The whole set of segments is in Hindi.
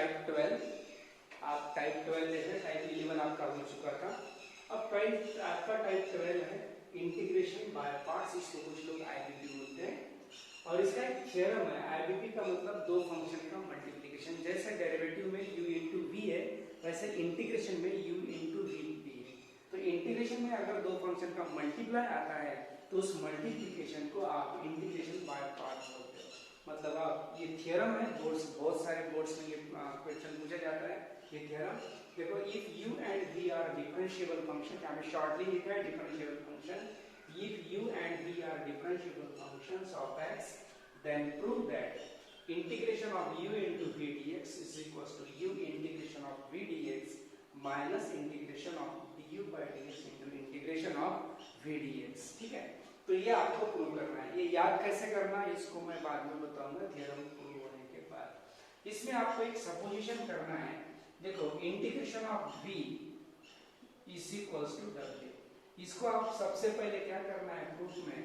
टाइप 12, आप टाइप 12 देख रहे हैं, टाइप 11 आपका हो चुका था। अब आपका टाइप 12 है इंटीग्रेशन बाय पार्ट्स, इसको कुछ लोग आईबीपी बोलते हैं। और इसका एक थ्योरम है, आईबीपी का मतलब दो फंक्शन का मल्टीप्लिकेशन। जैसे डेरिवेटिव में u इंटू वी है, वैसे इंटीग्रेशन में u इंटू वी भी है। तो इंटीग्रेशन में अगर दो फंक्शन का मल्टीप्लाई आता है तो उस मल्टीप्लिकेशन को आप इंटीग्रेशन बाय पार्ट्स बोलते हो। मतलब आप, ये थ्योरम है, बोर्ड्स बहुत सारे बोर्ड्स में ये क्वेश्चन पूछा जाता है ये थ्योरम। देखो, if u and v are differentiable function, यहाँ पे शॉर्टली लिखा है differentiable function, if u and v are differentiable functions of x, then prove that integration of u into v dx is equals to u integration of v dx minus integration of du by dx into integration of v dx। ठीक है, तो ये आपको प्रूव करना है। ये याद कैसे करना है इसको मैं बाद में बताऊंगा थ्योरम प्रूव होने के बाद। इसमें आपको एक सपोजिशन करना है। देखो, integration of v is equals to w। इसको आप सबसे पहले क्या करना है, प्रूफ में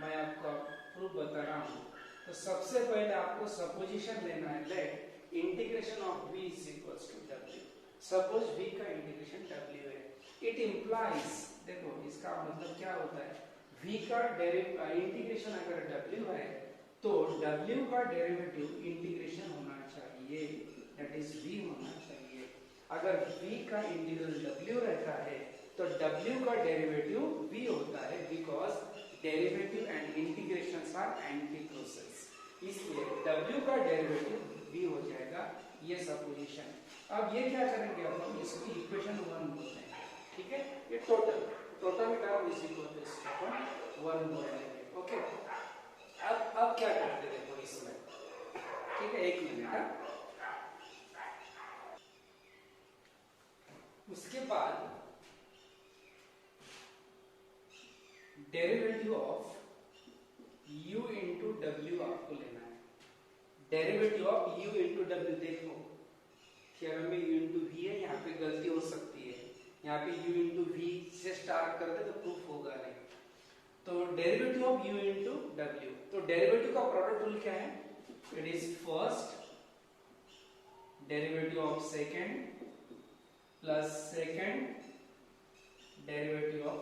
मैं आपको प्रूफ बता रहा हूँ। तो सबसे पहले आपको सपोजिशन लेना है, let integration of v is equals to w। Suppose v का इंटीग्रेशन w है, इट इंप्लाइज, देखो इसका मतलब क्या होता है, v का इंटीग्रेशन अगर w है तो w का डेरिवेटिव इंटीग्रेशन होना चाहिए, दैट इज v होना चाहिए। अगर v का इंटीग्रल w रहता है तो w का डेरिवेटिव v होता है, because derivative and integrations are anti process, इसलिए w का डेरिवेटिव v हो जाएगा। ये सपोजिशन। अब ये क्या करेंगे, हम इसको इक्वेशन 1 बोलते हैं। ठीक है, ये total term is equal to equation 1 बोलेंगे। ओके, अब क्या करते हैं, देखो इसमें, ठीक है, एक मिनट। उसके बाद derivative of u into W आपको लेना है। Derivative of u into W, देखो थ्योरम में u इंटू वी है, यहाँ पे गलती हो सकती है, यहाँ पे u इंटू वी से स्टार्ट कर दे तो प्रूफ होगा नहीं। तो derivative of u into W, तो डेरिवेटिव का प्रोडक्ट रूल क्या है, it is first derivative of second plus second derivative of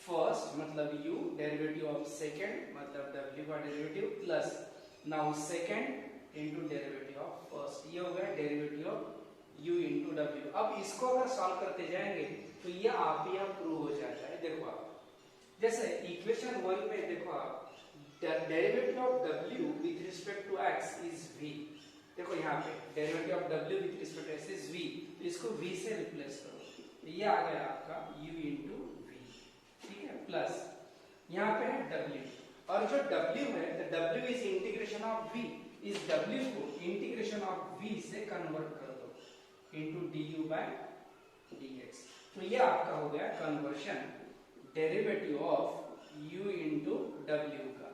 first मतलब u, डेरिवेटिव ऑफ सेकेंड मतलब w का derivative, plus now second into derivative of first. ये हो गया derivative of u into w। अब इसको अगर सॉल्व करते जाएंगे तो ये आप ही प्रूव हो जाता है। देखो आप, जैसे इक्वेशन 1 में देखो आप, derivative of w with respect to x is v। देखो यहाँ पे derivative of w with respect to x is v, तो इसको v से रिप्लेस करो, तो ये आ गया आपका u इनटू, ठीक है, प्लस यहाँ पे है w, और जो w है, तो w is integration of v, इस w को इंटीग्रेशन ऑफ v से कन्वर्ट कर दो इनटू du बाय dx। तो ये आपका हो गया conversion derivative of u into w का।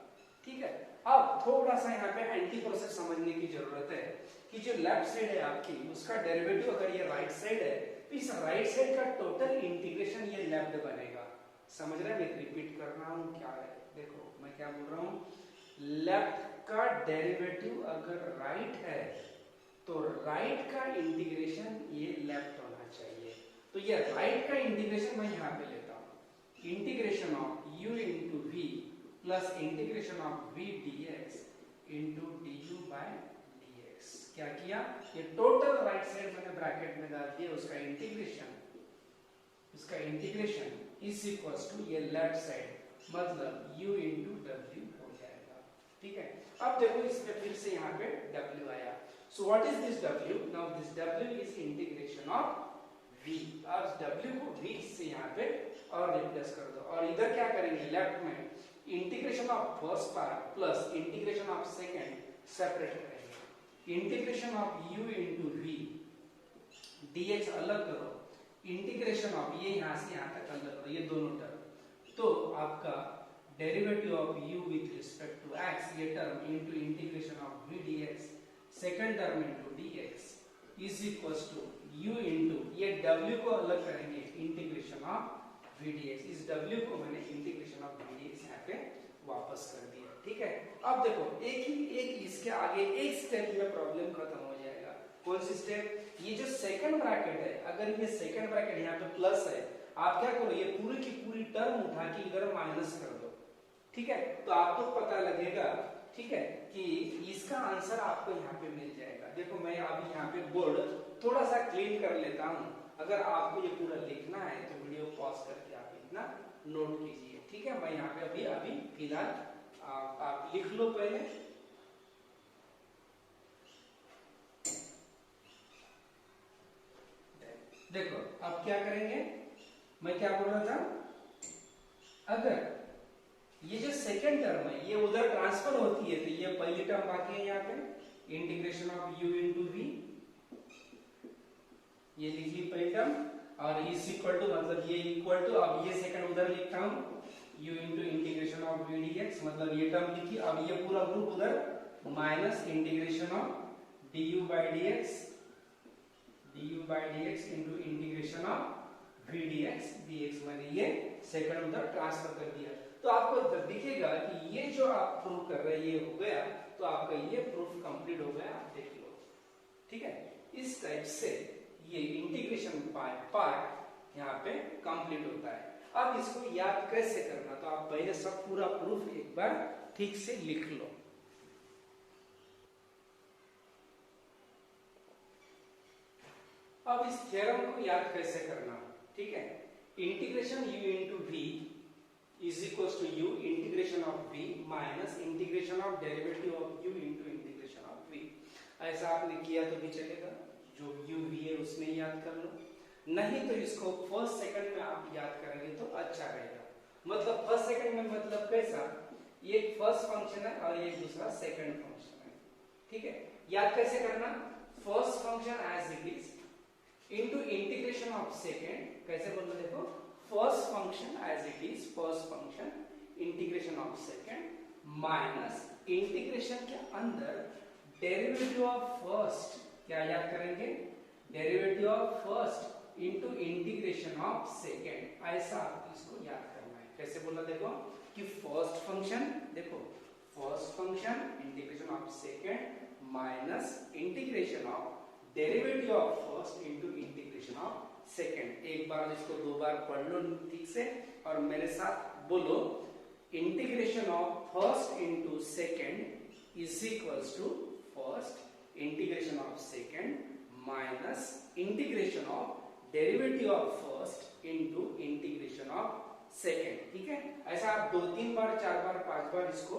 ठीक है, अब थोड़ा सा यहाँ पे एंटी प्रोसेस समझने की जरूरत है कि जो लेफ्ट साइड है आपकी, उसका डेरिवेटिव अगर ये राइट साइड है तो इस राइट साइड का टोटल इंटीग्रेशन ये लेफ्ट बनेगा। समझ रहे हैं, मैं रिपीट कर रहा हूँ क्या है, देखो मैं क्या बोल रहा हूँ, लेफ्ट का डेरिवेटिव अगर राइट है तो राइट का इंटीग्रेशन ये लेफ्ट होना चाहिए। तो ये राइट का इंटीग्रेशन मैं यहाँ पे लेता हूँ, integration of u into V plus integration of v dx into du by dx। क्या किया, ये टोटल राइट साइड मैंने ब्रैकेट में डाल दिया, उसका इंटीग्रेशन इज इक्वल्स टू ये लेफ्ट साइड मतलब u इंटू डब्ल्यू हो जाएगा। ठीक है, अब देखो इसमें फिर से यहाँ पे w आया। So what is this w? Now this w is integration of v। अब w को v से यहाँ पे और रिप्लेस कर दो, और इधर क्या करेंगे, लेफ्ट में integration of first part plus integration of second separate करेंगे। Integration of u into v dx अलग करो, इंटीग्रेशन ऑफ ये यहाँ से यहाँ तक अलग करो, ये दोनों टर्म, तो आपका derivative of u with respect to x, ये term into integration of v dx, second term into dx is equals to u into ये w को अलग करेंगे, इंटीग्रेशन ऑफ v dx। इस w को मैंने इंटीग्रेशन ऑफ v dx यहाँ पे वापस कर दिया। ठीक है, अब देखो एक इसके आगे एक स्टेप में प्रॉब्लम खत्म हो जाएगा। कौन सी स्टेप? ये जो सेकंड ब्रैकेट है, अगर ये सेकंड ब्रैकेट यहाँ पे प्लस है, आप क्या करो, ये पूरी की पूरी टर्म उठा के इधर माइनस कर दो, ठीक है? तो आपको पता लगेगा, ठीक है, कि इसका आंसर आपको यहाँ पे मिल जाएगा। देखो मैं अभी यहाँ पे बोर्ड थोड़ा सा क्लीन कर लेता हूँ। अगर आपको ये पूरा लिखना है तो वीडियो पॉज करके आप इतना नोट कीजिए, ठीक है? मैं यहाँ पे अभी फिलहाल आप लिख लो पहले। देखो अब क्या करेंगे, मैं क्या बोल रहा था, अगर ये जो सेकंड टर्म है ये उधर ट्रांसफर होती है तो ये पहली टर्म बाकी है यहाँ पे, integration of u into V, ये लिख ली पहली टर्म, और इज इक्वल टू मतलब ये इक्वल टू, अब ये सेकंड उधर लिखता हूँ, u into integration of v dx, मतलब ये टर्म लिखी। अब ये पूरा ग्रुप उधर minus integration of du by dx into integration of v dx मैंने ये सेकंड उधर ट्रांसफर कर दिया। तो आपको दिखेगा कि ये जो आप प्रूफ कर रहे हैं ये हो गया, तो आपका ये प्रूफ कंप्लीट हो गया, आप देख लो, ठीक है? इस टाइप से ये इंटीग्रेशन बाय पार्ट यहाँ पे कंप्लीट होता है। अब इसको याद कैसे करना, तो आप पहले सब पूरा प्रूफ एक बार ठीक से लिख लो। अब इस थ्योरम को याद कैसे करना, ठीक है? Integration u into V is equal to u integration of v minus integration of derivative of u into integration of v। ऐसा आपने किया तो भी चलेगा, जो u v है उसमें याद कर लो, नहीं तो इसको फर्स्ट सेकंड में आप याद करेंगे तो अच्छा रहेगा। मतलब फर्स्ट सेकंड में मतलब कैसा, ये फर्स्ट फंक्शन है और ये दूसरा सेकंड फंक्शन है, ठीक है? याद कैसे करना, first function as it is into integration of second, कैसे बोलना देखो, first function as it is, first function integration of second minus integration के अंदर डेरिवेटिव ऑफ फर्स्ट, क्या याद करेंगे, derivative of first into integration of second. ऐसा आपको इसको याद करना है। कैसे बोला देखो, कि फर्स्ट फंक्शन, देखो first function integration of second minus integration of derivative of first into integration of second. एक बार इसको दो बार पढ़ लो ठीक से और मेरे साथ बोलो, integration of first into second is equals to first integration of second minus integration of derivative of first into integration of second, ठीक है? ऐसा आप 2-3 बार 4 बार 5 बार इसको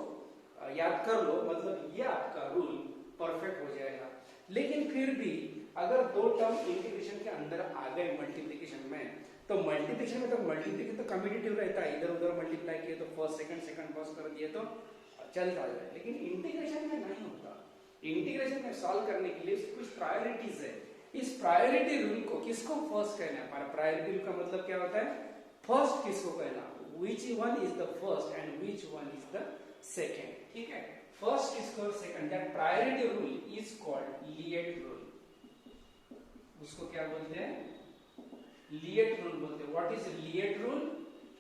याद कर लो, मतलब ये आपका रूल परफेक्ट हो जाएगा। लेकिन फिर भी अगर दो टर्म इंटीग्रेशन के अंदर आ गए मल्टीप्लिकेशन में, तो मल्टीप्लिकेशन में तो मल्टीप्लिकेशन तो कम्यूटेटिव रहता है, इधर उधर मल्टीप्लाई किए तो फर्स्ट सेकंड फर्स्ट कर दिए तो चलता है, लेकिन इंटीग्रेशन में नहीं होता। इंटीग्रेशन में सॉल्व करने के लिए कुछ प्रायोरिटीज है। इस प्रायोरिटी रूल को किसको फर्स्ट कहना है? प्रायोरिटी रूल का मतलब क्या होता है, फर्स्ट किसको कहना, which one is the first and which one is the second, ठीक है? फर्स्ट किसको, second, that priority rule is called LIATE rule. उसको क्या बोलते हैं, लिएट रूल बोलते हैं। What is LIATE rule?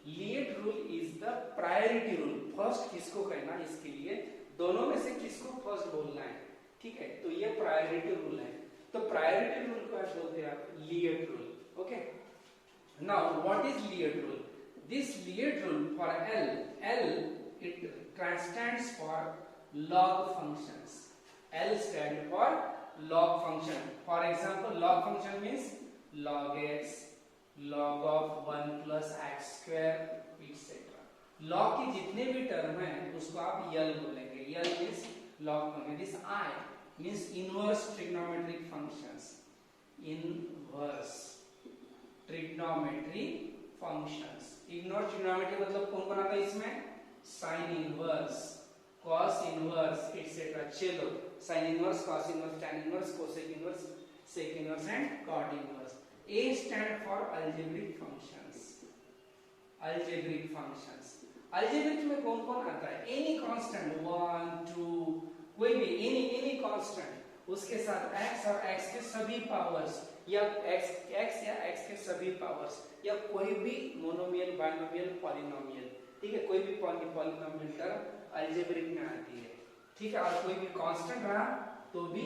LIATE rule is the priority rule. First किसको कहना, इसके लिए दोनों में से किसको फर्स्ट बोलना है, ठीक है? तो ये प्रायोरिटी रूल है। तो प्रायोरिटी रूल को बोलते हैं आप LIATE rule, okay? Now what is LIATE rule? This LIATE rule for L it stands for log functions. L stand for log function. For example, log function means log x, log of 1 plus x square, etc. log की जितने भी टर्म है उसको आप L बोलेंगे। L means log function. This I means inverse trigonometric functions. Inverse trigonometric functions. Inverse trigonometry मतलब कौन कौन आता है इसमें? Sin inverse, cos inverse, etc. चलो sin inverse, cos inverse, tan inverse, cosec inverse, sec inverse and cot inverse. A stand for algebraic functions. Algebraic functions. Algebraic में कौन कौन आता है? Any constant 1 2 कोई भी any constant, उसके साथ x और x के सभी पावर्स या x या x के सभी पावर्स या कोई भी मोनोमियल, बाइनोमियल, पॉलिनोमियल, ठीक है? कोई भी पॉलिनोमियल टर्म अलजेब्रिक में आती है। ठीक है, और कोई भी कांस्टेंट रहा तो भी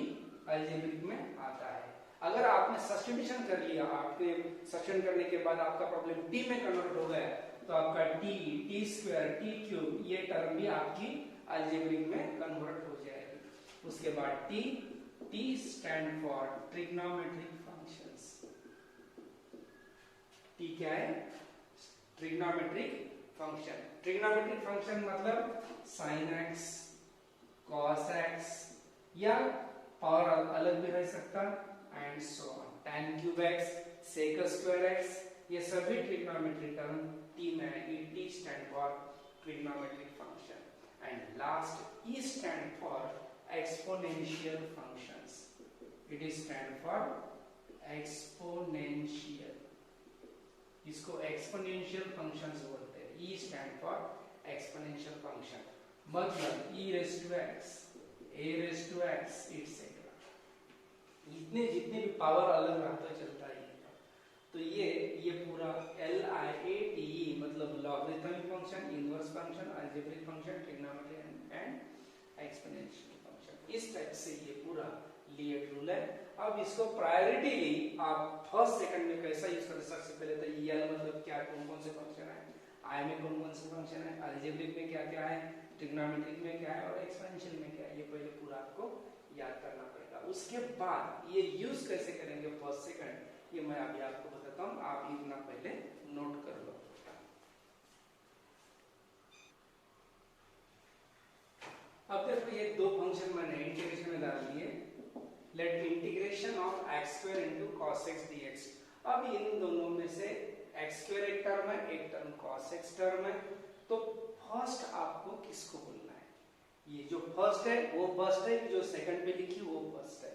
अलजेब्रिक में आता है। अगर आपने सब्स्टिट्यूशन कर लिया, आपके सब्स्टिट्यूशन करने के बाद आपका प्रॉब्लम टी में कन्वर्ट हो गया, तो आपका T, T square, T cube ये टर्म भी आपकी अलजेब्रिक में कन्वर्ट हो जाएगी। उसके बाद T, T stand for trigonometric functions. T क्या है? Trigonometric function. ट्रिग्नोमेट्रिक फंक्शन मतलब sin x, cos x या पावर अलग भी रह सकता and so on, tan cube x, sec square x, ये सभी ट्रिग्नोमेट्रिक टर्म t में है। ये t stand for trigonometric function and last e stand for exponential functions. It is stand for exponential, इसको एक्सपोनेंशियल फंक्शंस बोलते हैं। e stand for exponential function मतलब e raise to x, a raise to x et cetera. इतने जितने भी पावर अलग रहता चलता है। तो ये पूरा LIATE मतलब logarithmic function, inverse function, algebraic function, trigonometric and exponential function, इस टाइप से ये पूरा लिएट रूल है। अब इसको प्रायोरिटीली आप फर्स्ट सेकंड में कैसा यूज करते? सबसे पहले तो EL मतलब क्या, कौन कौन से फंक्शन है, I में कौन कौन से फंक्शन है, अलजेब्रिक में क्या क्या है, ट्रिग्नोमेट्रिक में क्या है और एक्सपोनेंशियल में क्या है, ये पहले पूरा आपको याद करना पड़ेगा। उसके बाद ये यूज कैसे करेंगे फर्स्ट सेकंड, ये मैं अभी आपको बताता हूँ, आप इतना पहले नोट कर लो। अब देखो ये दो फंक्शन मैंने इंटीग्रेशन में डाल दिए। Let integration of x square into cos x dx। अब इन दोनों में से x स्क्वायर एक टर्म है, एक टर्म cos x टर्म है, तो फर्स्ट आपको किसको बोलना है? ये जो फर्स्ट है वो फर्स्ट है, जो सेकंड पे लिखी वो फर्स्ट है,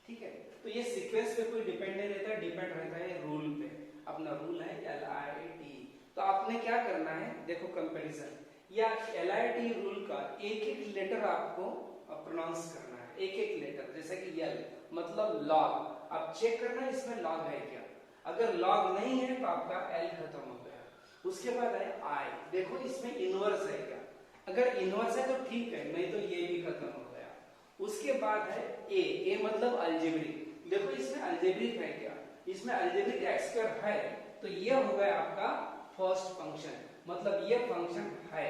ठीक है। तो ये सीक्वेंस पे कोई डिपेंड नहीं रहता है, डिपेंड रहता है रूल पे। अपना रूल है LIATE। तो आपने क्या करना है, देखो कंपैरिजन या LIATE रूल का एक एक लेटर आपको प्रोनाउंस करना है, एक एक लेटर। जैसे कि L मतलब लॉग, आप चेक करना इसमें लॉग है क्या, अगर लॉग नहीं है तो आपका L खत्म हो गया। उसके बाद है I, देखो इसमें इनवर्स है क्या, अगर इनवर्स है तो ठीक है, नहीं तो ये भी खत्म हो गया। उसके बाद है A मतलब अलजेब्रिक, देखो इसमें अलजेब्रिक है क्या, इसमें अलजेब्रिक x स्क्वायर है, तो ये हो गया आपका फर्स्ट फंक्शन, मतलब ये फंक्शन है,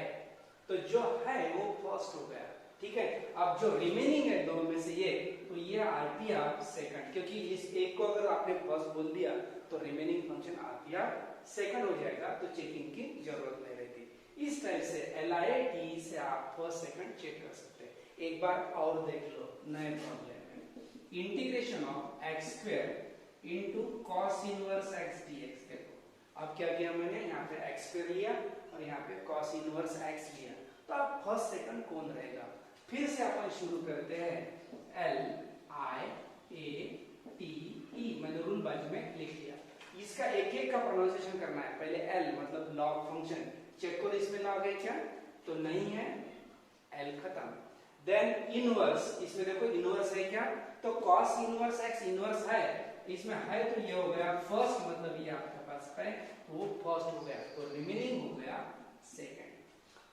तो जो है वो फर्स्ट हो गया, ठीक है। अब जो रिमेनिंग है दो में से ये, तो ये RPR सेकंड, क्योंकि इस एक को अगर आपने फर्स्ट बोल दिया तो रिमेनिंग फंक्शन RPR सेकंड हो जाएगा, तो चेकिंग की जरूरत नहीं रहती। इस टाइप से LIATE से आप फर्स्ट सेकंड चेक कर सकते हैं। एक बार और देख लो, नए प्रॉब्लम में integration of x square into cos inverse x dx। देखो अब क्या किया मैंने, यहाँ पे x स्क्वायर लिया और यहाँ पे cos इनवर्स x लिया, तो आप फर्स्ट सेकंड कौन रहेगा? फिर से अपन शुरू करते हैं LIATE, मैंने रूल बाजू में लिख लिया। इसका एक एक का प्रोनाउंसिएशन करना है। पहले L मतलब लॉग फंक्शन, चेक करो इसमें लॉग है क्या, तो नहीं है, L खत्म। देन इनवर्स, इसमें देखो इनवर्स है क्या, तो cos इनवर्स x इनवर्स है, इसमें है तो ये हो गया फर्स्ट, मतलब ये आपके पास है तो वो फर्स्ट हो गया, तो रिमेनिंग हो गया सेकंड।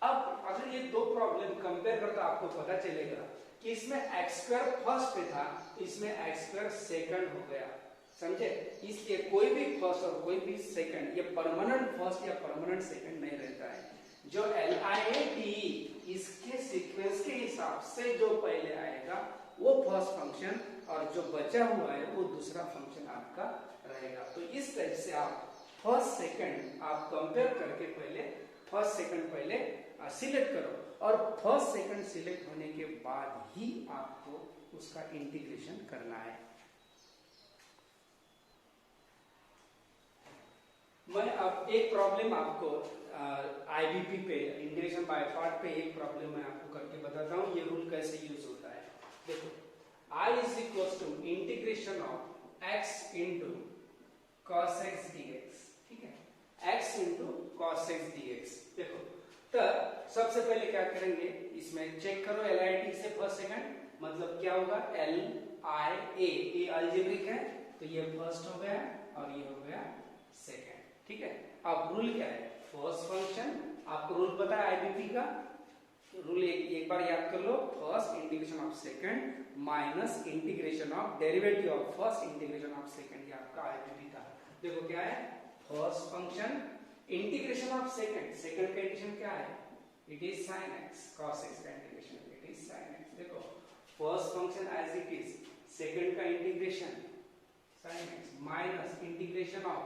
अब अगर ये दो प्रॉब्लम कंपेयर करो तो आपको पता चलेगा कि इसमें x स्क्वायर फर्स्ट पे था, इसमें x स्क्वायर सेकंड हो गया, समझे। इसलिए कोई भी फर्स्ट और कोई भी सेकंड ये परमानेंट फर्स्ट या परमानेंट सेकंड नहीं रहता है। जो LIATE इसके सीक्वेंस के हिसाब से जो पहले आएगा वो फर्स्ट फंक्शन, और जो बचा हुआ है वो दूसरा फंक्शन आपका रहेगा। तो इस तरह से आप फर्स्ट सेकंड आप कंपेयर करके पहले फर्स्ट सेकंड पहले सिलेक्ट करो, और फर्स्ट सेकंड सिलेक्ट होने के बाद ही आपको उसका इंटीग्रेशन करना है। मैं अब एक प्रॉब्लम आपको IBP पे, इंटीग्रेशन बाय पार्ट पे एक प्रॉब्लम मैं आपको करके बताता हूँ, ये रूल कैसे यूज होता है। देखो I is equal to integration of x into cos x dx, ठीक है, x into cos x dx। देखो तो सबसे पहले क्या करेंगे, इसमें चेक करो LIATE से फर्स्ट सेकंड, मतलब क्या होगा LIA, ये अलजेब्रिक है तो ये फर्स्ट हो गया और ये हो गया सेकंड, ठीक है। अब रूल क्या है, फर्स्ट फंक्शन, आपको रूल पता है IBP का, रूल एक बार याद कर लो, first integration of second minus integration of derivative of first integration of second, ये आपका आईबीपी था। देखो क्या है, first function integration of second, second का इंटीग्रेशन क्या है, it is sin x, cos x का integration it is sin x। देखो first function as it is, second का integration sin x minus integration of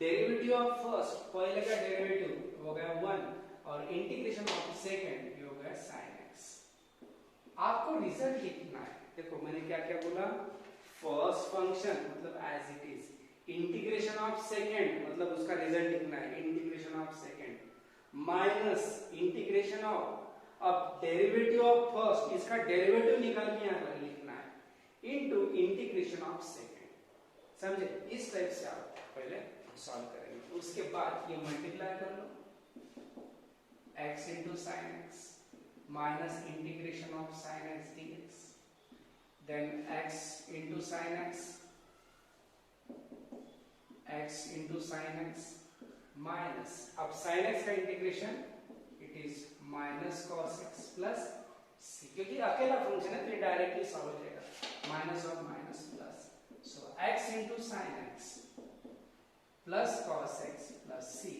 derivative of first, पहले का डेरिवेटिव हो गया 1 और इंटीग्रेशन ऑफ सेकंड ये हो गया sin x। आपको रिजल्ट लिखना है। देखो मैंने क्या क्या बोला, फर्स्ट फंक्शन मतलब as it is, integration of second मतलब उसका रिजल्ट लिखना है, integration of second minus integration of, अब डेरिवेटिव ऑफ फर्स्ट, इसका डेरिवेटिव निकाल के यहां पर लिखना है, इनटू इंटीग्रेशन ऑफ सेकंड। समझे, इस टाइप से आप पहले सॉल्व करेंगे। उसके बाद ये मल्टीप्लाई कर लो, x into sin x minus integration of sin x dx, then x into sin x into sin x minus, अब sin x का integration it is minus cos x plus c, क्योंकि अकेला फंक्शन है तो ये डायरेक्टली सॉल्व हो जाएगा, माइनस और माइनस प्लस, सो x into sin x plus cos x plus c,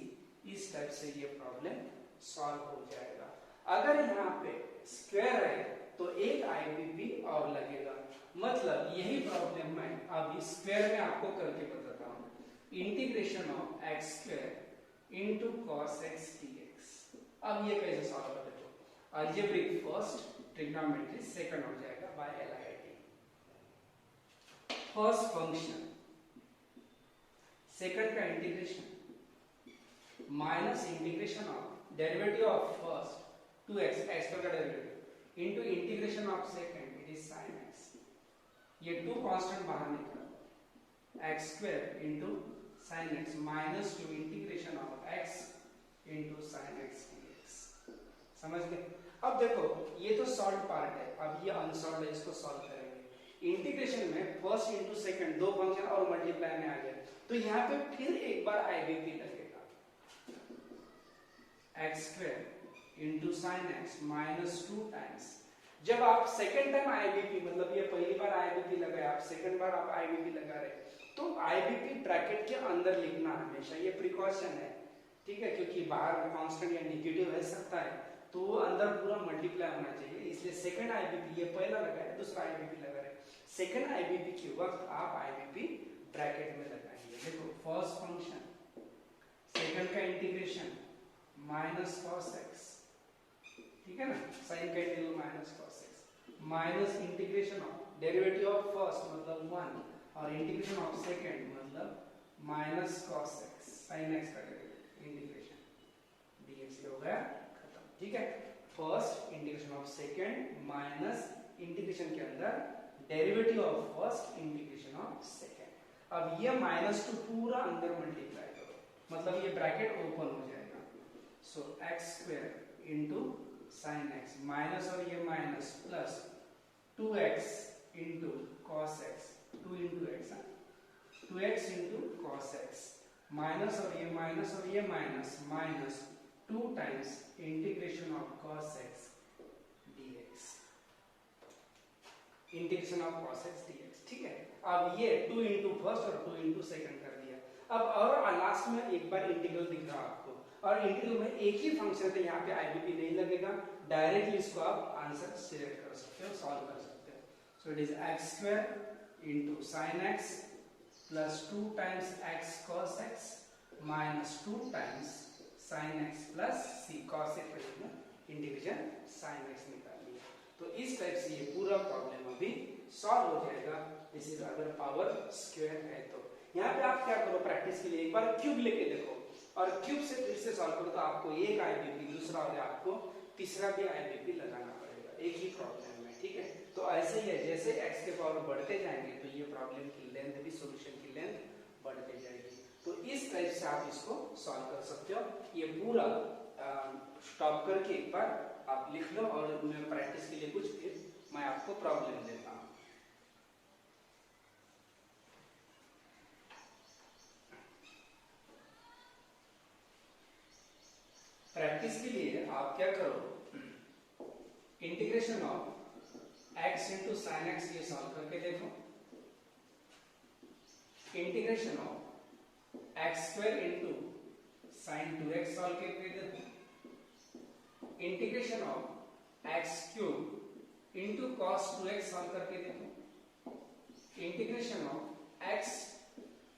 इस टाइप से ये प्रॉब्लम सॉल्व हो जाएगा। अगर यहाँ पे स्क्वायर है तो एक आईबीपी और लगेगा, मतलब यही प्रॉब्लम मैं अभी स्क्वायर में आपको करके बताता हूँ, integration of X square into cos x dx। अब ये कैसे सॉल्व कर, देखो अलजेब्रिक फर्स्ट, ट्रिग्नोमेट्री सेकंड हो जाएगा by LIT। First function second का integration minus integration of derivative of first 2x, x का derivative into integration of second it is sin x, ये 2 कांस्टेंट बाहर निकालो, x square into sin x minus 2 integration of x into sin x dx। समझ गए। अब देखो ये तो सॉल्व पार्ट है, अब ये अनसॉल्व है, इसको सॉल्व करेंगे। इंटीग्रेशन में फर्स्ट इनटू सेकंड दो फंक्शन और मल्टीप्लाई में आ गया, तो यहाँ पे फिर एक बार आईबीपी लगेगा, x square into sin x minus 2 times. जब आप सेकंड टाइम आईबीपी, मतलब ये पहली बार आईबीपी लगाए, आप सेकंड बार आप आईबीपी लगा रहे, तो आईबीपी ब्रैकेट के अंदर लिखना हमेशा, ये प्रिकॉशन है, ठीक है, क्योंकि बाहर कांस्टेंट या नेगेटिव रह सकता है, तो वो अंदर पूरा मल्टीप्लाई होना चाहिए, इसलिए सेकंड आईबीपी, ये पहला लगा है, दूसरा आईबीपी लगा रहे, सेकंड आईबीपी के वक्त आप आईबीपी ब्रैकेट में लगाएंगे। देखो फर्स्ट फंक्शन सेकंड का इंटीग्रेशन माइनस cos x, ठीक है ना, sin का integral minus cos x minus integration of derivative of first मतलब 1 और इंटीग्रेशन ऑफ सेकंड मतलब minus cos x sin x का इंटीग्रेशन dx हो गया खत्म, ठीक है। First integration of second minus integration के अंदर derivative of first integration of second. अब ये माइनस 2 पूरा अंदर मल्टीप्लाई करो, मतलब ये ब्रैकेट ओपन हो जाएगा, सो x square into sin x minus और ये minus plus 2x into cos x, 2 into x, 2x into cos x minus और ये माइनस और ये minus, minus 2 times integration of cos x dx, integration of cos x dx, ठीक है। अब ये 2 इनटू फर्स्ट और 2 इनटू सेकंड कर दिया। अब और लास्ट में एक बार इंटीग्रल दिख रहा आपको, और इंटीग्रल में एक ही फंक्शन है, यहाँ पे आईबीपी नहीं लगेगा, डायरेक्टली इसको आप आंसर सिलेक्ट कर सकते हो, सॉल्व कर सकते हो। So it is x square into sin x plus 2 times x cos x minus 2 times sin x plus c cos x का इंटीग्रेशन sin x निकाल लिया। तो इस टाइप से ये पूरा प्रॉब्लम अभी सॉल्व हो जाएगा, दिस इज अगर पावर स्क्वायर है तो। यहाँ पे आप क्या करो, प्रैक्टिस के लिए एक बार क्यूब लेके देखो, और क्यूब से फिर से सॉल्व करो, तो आपको एक आईबीपी, दूसरा हो गया आपको तीसरा भी आईबीपी लगाना पड़ेगा एक ही प्रॉब्लम में, ठीक है। तो ऐसे ही है, जैसे x के पावर बढ़ते जाएंगे तो ये प्रॉब्लम की लेंथ भी, सॉल्यूशन की लेंथ बढ़ते जाएगी। तो इस टाइप से आप इसको सॉल्व कर सकते हो। ये पूरा स्टॉप करके एक बार आप लिख लो, और मैं प्रैक्टिस के लिए कुछ फिर मैं आपको प्रॉब्लम देता हूँ। प्रैक्टिस के लिए आप क्या करो, integration of x into sine X ये सॉल्व करके देखो, integration of X square into sine 2x solve करके देखो, integration of X cube into cos 2x solve करके देखो, integration of x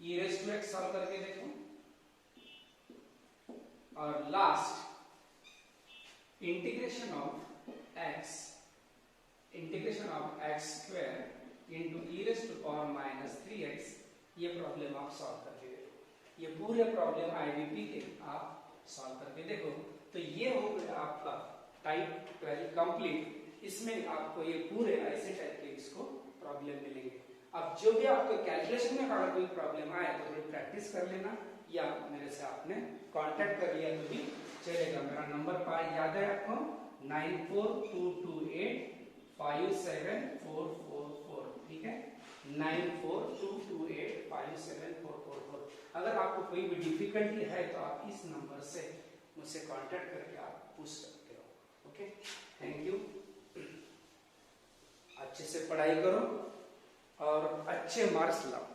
e raise to x solve करके देखो, और last integration of x square into E raise to power minus 3x ये प्रॉब्लम आप सॉल्व करके देखो। ये पूरे प्रॉब्लम आईवीपी के आप सॉल्व करके देखो। तो ये हो गया आपका टाइप 12 कंप्लीट। इसमें आपको ये पूरे ऐसे टाइप के इसको प्रॉब्लम मिलेंगे। अब जो भी आपको कैलकुलेशन में अगर कोई प्रॉब्लम आए तो थोड़ी प्रैक्टिस कर लेना, या मेरे से आपने कांटेक्ट कर लिया तो भी चलेगा। मेरा नंबर याद है आपको 9422857444, ठीक है, 9422857444। अगर आपको कोई भी डिफिकल्टी है तो आप इस नंबर से मुझसे कांटेक्ट करके आप पूछ सकते हो। Okay, thank you. अच्छे से पढ़ाई करो और अच्छे मार्क्स लाओ।